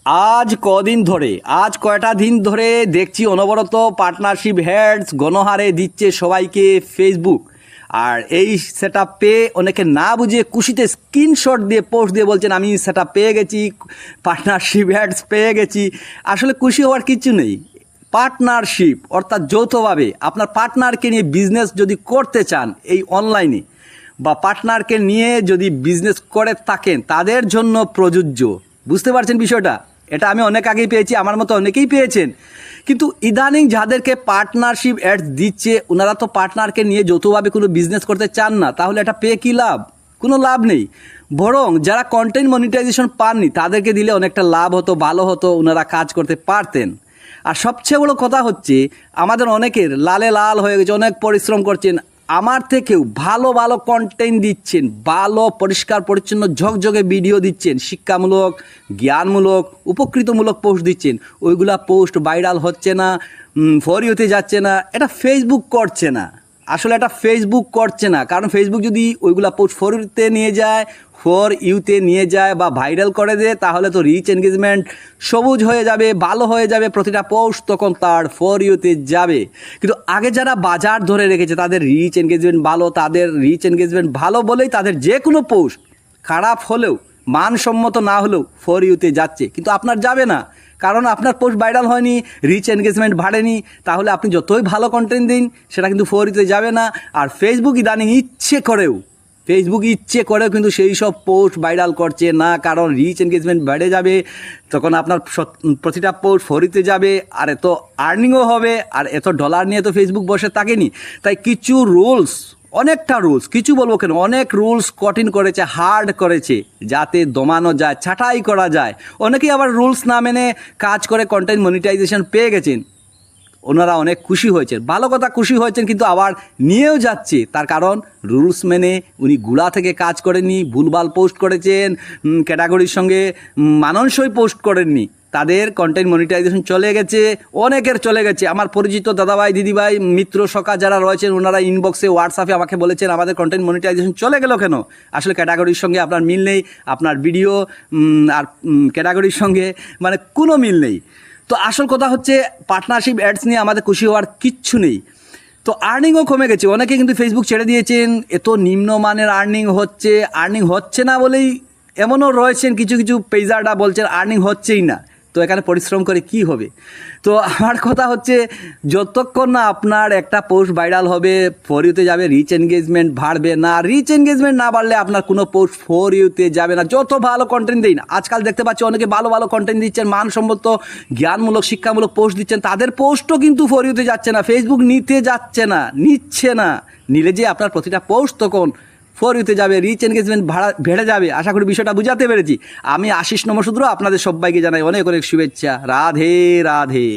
আজ কয়টা দিন ধরে দেখছি অনবরত পার্টনারশিপ হেডস গণহারে দিচ্ছে সবাইকে ফেসবুক। আর এই সেট আপ পেয়ে অনেকে না বুঝে খুশিতে স্ক্রিনশট দিয়ে পোস্ট দিয়ে বলছেন আমি সেট আপ পেয়ে গেছি, পার্টনারশিপ হেডস পেয়ে গেছি। আসলে খুশি হওয়ার কিছু নেই। পার্টনারশিপ অর্থাৎ যৌথভাবে আপনার পার্টনারকে নিয়ে বিজনেস যদি করতে চান এই অনলাইনে, বা পার্টনারকে নিয়ে যদি বিজনেস করে থাকেন তাদের জন্য প্রযোজ্য। বুঝতে পারছেন বিষয়টা? এটা আমি অনেক আগেই পেয়েছি, আমার মতো অনেকেই পেয়েছেন। কিন্তু ইদানিং যাদেরকে পার্টনারশিপ অ্যাডস দিচ্ছে ওনারা তো পার্টনারকে নিয়ে যৌথভাবে কোনো বিজনেস করতে চান না। তাহলে এটা পেয়ে কী লাভ? কোনো লাভ নেই। বরং যারা কন্টেন্ট মনিটাইজেশন পাননি তাদেরকে দিলে অনেকটা লাভ হতো, ভালো হতো, ওনারা কাজ করতে পারতেন। আর সবচেয়ে বড়ো কথা হচ্ছে আমাদের অনেকের লালে লাল হয়ে গেছে, অনেক পরিশ্রম করছেন, আমার থেকেও ভালো ভালো কন্টেন্ট দিচ্ছেন, ভালো পরিষ্কার পরিচ্ছন্ন ঝকঝকে ভিডিও দিচ্ছেন, শিক্ষামূলক, জ্ঞানমূলক, উপকৃতমূলক পোস্ট দিচ্ছেন। ওইগুলা পোস্ট ভাইরাল হচ্ছে না, ফর ইউতে যাচ্ছে না। এটা ফেসবুক করছে না। আসলে এটা ফেসবুক করছে না, কারণ ফেসবুক যদি ওইগুলা পোস্ট ফর ইউতে নিয়ে যায় বা ভাইরাল করে দেয় তাহলে তো রিচ এনগেজমেন্ট সবুজ হয়ে যাবে, ভালো হয়ে যাবে, প্রতিটা পোস্ট তখন তার ফর ইউতে যাবে। কিন্তু আগে যারা বাজার ধরে রেখেছে তাদের রিচ এনগেজমেন্ট ভালো বলেই তাদের যে কোনো পোস্ট খারাপ হলেও মানসম্মত না হলেও ফর ইউতে যাচ্ছে। কিন্তু আপনার যাবে না, কারণ আপনার পোস্ট ভাইরাল হয়নি, রিচ এনগেজমেন্ট বাড়েনি। তাহলে আপনি যতই ভালো কন্টেন্ট দিন সেটা কিন্তু ফর ইউতে যাবে না। আর ফেসবুক ইদানিং ইচ্ছে করেও কিন্তু সেই সব পোস্ট ভাইরাল করছে না, কারণ রিচ এনগেজমেন্ট বেড়ে যাবে, তখন আপনার প্রতিটা পোস্ট ফরিতে যাবে, আর এত আর্নিংও হবে, আর এত ডলার নিয়ে তো ফেসবুক বসে থাকেনি। তাই কিছু রুলস, অনেক রুলস কঠিন করেছে, হার্ড করেছে, যাতে দমানো যায়, ছাঁটাই করা যায়। অনেকেই আবার রুলস না মেনে কাজ করে কন্টেন্ট মনিটাইজেশন পেয়ে গেছেন, ওনারা অনেক খুশি হয়েছেন, ভালো কথা, খুশি হয়েছেন, কিন্তু আবার নিয়েও যাচ্ছে। তার কারণ রুলস মেনে উনি গুড়া থেকে কাজ করেননি, ভুলভাল পোস্ট করেছেন, ক্যাটাগরির সঙ্গে মানানসই পোস্ট করেননি, তাদের কন্টেন্ট মনিটাইজেশন চলে গেছে, অনেকের চলে গেছে। আমার পরিচিত দাদাভাই, দিদিভাই, মিত্র, সখা যারা রয়েছেন ওনারা ইনবক্সে, হোয়াটসঅ্যাপে আমাকে বলেছেন আমাদের কন্টেন্ট মনিটাইজেশন চলে গেল কেন? আসলে ক্যাটাগরির সঙ্গে আপনার মিল নেই, আপনার ভিডিও আর ক্যাটাগরির সঙ্গে মানে কোনো মিল নেই। তো আসল কথা হচ্ছে পার্টনারশিপ অ্যাডস নিয়ে আমাদের খুশি হওয়ার কিচ্ছু নেই। তো আর্নিংও কমে গেছে, অনেকে কিন্তু ফেসবুক ছেড়ে দিয়েছেন, এত নিম্নমানের আর্নিং হচ্ছে না বলেই এমনও রয়েছেন কিছু পেজাররা বলছেন আর্নিং হচ্ছেই না। তো এখানে পরিশ্রম করে কি হবে? তো আমার কথা হচ্ছে যতক্ষণ না আপনার একটা পোস্ট ভাইরাল হবে, ফর ইউতে যাবে, রিচ এনগেজমেন্ট বাড়বে না। রিচ এনগেজমেন্ট না বাড়লে আপনার কোনো পোস্ট ফর ইউতে যাবে না, যত ভালো কন্টেন্ট দিন। আজকাল দেখতে পাচ্ছি অনেকে ভালো ভালো কন্টেন্ট দিচ্ছেন, মানসম্মত, জ্ঞানমূলক, শিক্ষামূলক পোস্ট দিচ্ছেন, তাদের পোস্টও কিন্তু ফর ইউতে যাচ্ছে না, ফেসবুক নিচ্ছে না। নিলে যে আপনার প্রতিটা পোস্ট তখন ফর ইউতে যাবে, রিচ এনগেজমেন্ট বেড়ে যাবে। আশা করি বিষয়টা বুঝাতে পেরেছি। আমি আশিস নমঃশূদ্র, আপনাদের সবাইকে জানাই অনেক অনেক শুভেচ্ছা। রাধে রাধে।